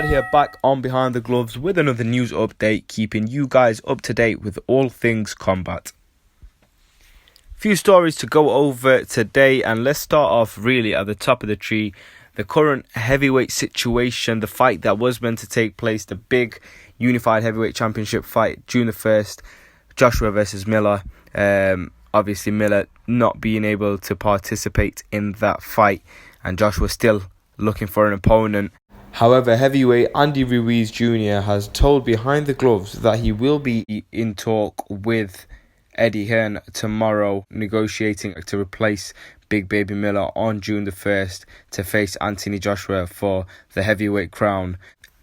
here back on Behind the Gloves with another news update, keeping you guys up to date with all things combat. Few stories to go over today, and let's start off really at the top of the tree. The current heavyweight situation, the fight that was meant to take place, the big unified heavyweight championship fight, June the 1st, Joshua versus Miller. Obviously Miller not being able to participate in that fight, and Joshua still looking for an opponent. However, heavyweight Andy Ruiz Jr. has told Behind the Gloves that he will be in talk with Eddie Hearn tomorrow, negotiating to replace Big Baby Miller on June the 1st to face Anthony Joshua for the heavyweight crown.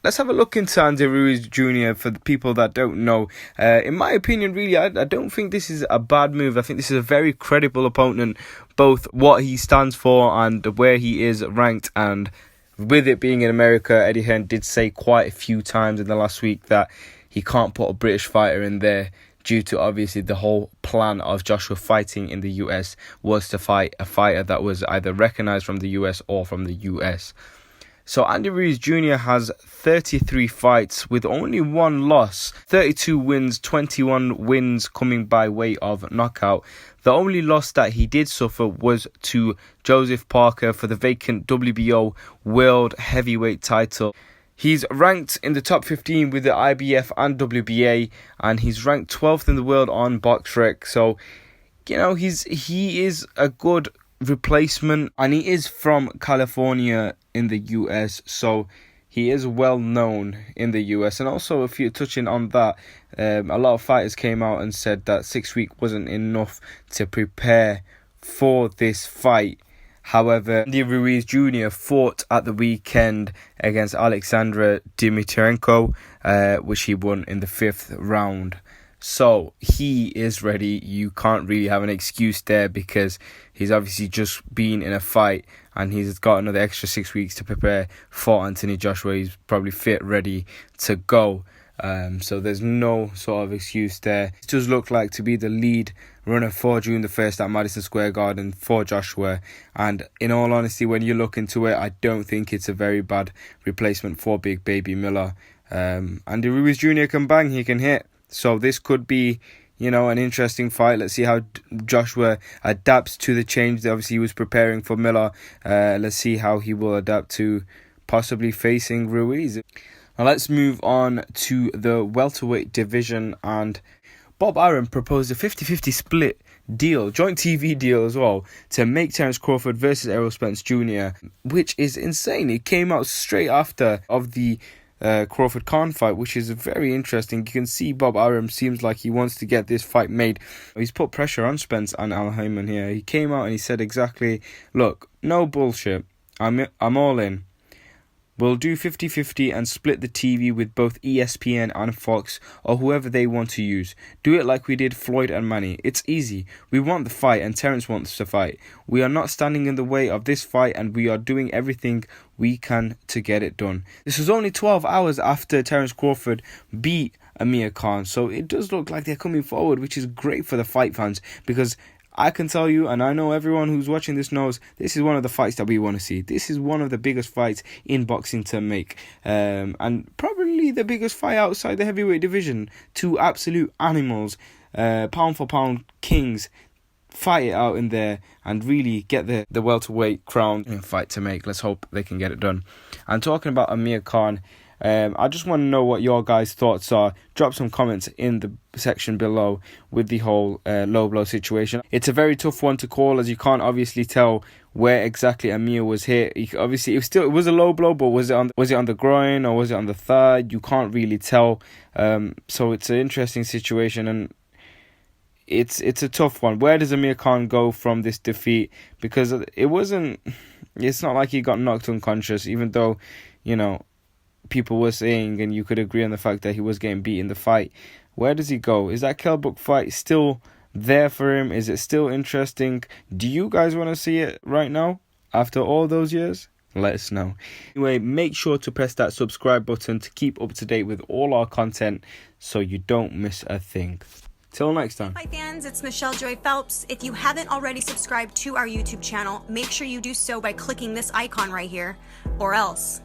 Let's have a look into Andy Ruiz Jr. for the people that don't know. In my opinion, really, I don't think this is a bad move. I think this is a very credible opponent, both what he stands for and where he is ranked. And with it being in America, Eddie Hearn did say quite a few times in the last week that he can't put a British fighter in there due to obviously the whole plan of Joshua fighting in the US was to fight a fighter that was either recognised from the US or from the US. So Andy Ruiz Jr. has 33 fights with only one loss, 32 wins, 21 wins coming by way of knockout. The only loss that he did suffer was to Joseph Parker for the vacant WBO World Heavyweight title. He's ranked in the top 15 with the IBF and WBA, and he's ranked 12th in the world on BoxRec. So, you know, he is a good replacement, and he is from California in the US, so he is well known in the US. And also, if you're touching on that, a lot of fighters came out and said that 6 weeks wasn't enough to prepare for this fight. However, Andy Ruiz Jr. fought at the weekend against Alexander Dmitrienko, which he won in the 5th round. So he is ready. You can't really have an excuse there because he's obviously just been in a fight and he's got another extra 6 weeks to prepare for Anthony Joshua. He's probably fit, ready to go. So there's no sort of excuse there. It does look like to be the lead runner for June the 1st at Madison Square Garden for Joshua. And in all honesty, when you look into it, I don't think it's a very bad replacement for Big Baby Miller. Andy Ruiz Jr. can bang, he can hit. So this could be, you know, an interesting fight. Let's see how Joshua adapts to the change that obviously he was preparing for Miller. Let's see how he will adapt to possibly facing Ruiz. Now let's move on to the welterweight division, and Bob Arum proposed a 50-50 split deal, joint TV deal as well, to make Terence Crawford versus Errol Spence Jr., which is insane. It came out straight after of the Crawford Khan fight, which is very interesting. You can see Bob Arum seems like he wants to get this fight made. He's put pressure on Spence and Al Haymon here. He came out and he said exactly, look, no bullshit, I'm all in. We'll do 50-50 and split the TV with both ESPN and Fox or whoever they want to use. Do it like we did Floyd and Manny. It's easy. We want the fight and Terence wants to fight. We are not standing in the way of this fight and we are doing everything we can to get it done. This was only 12 hours after Terence Crawford beat Amir Khan, so it does look like they're coming forward, which is great for the fight fans, because I can tell you, and I know everyone who's watching this knows, this is one of the fights that we want to see. This is one of the biggest fights in boxing to make. And probably the biggest fight outside the heavyweight division. Two absolute animals, pound for pound kings, fight it out in there and really get the welterweight crown fight to make. Let's hope they can get it done. And talking about Amir Khan, I just want to know what your guys' thoughts are. Drop some comments in the section below with the whole low blow situation. It's a very tough one to call, as you can't obviously tell where exactly Amir was hit. Obviously, it was a low blow, but was it on the groin or was it on the thigh? You can't really tell. So it's an interesting situation, and it's a tough one. Where does Amir Khan go from this defeat? Because it's not like he got knocked unconscious, even though, you know, people were saying, and you could agree on the fact that he was getting beat in the fight. Where does he go? Is that Kell Brook fight still there for him? Is it still interesting? Do you guys want to see it right now after all those years? Let us know. Anyway, make sure to press that subscribe button to keep up to date with all our content so you don't miss a thing. Till next time. Hi fans, it's Michelle Joy Phelps. If you haven't already subscribed to our YouTube channel, make sure you do so by clicking this icon right here, or else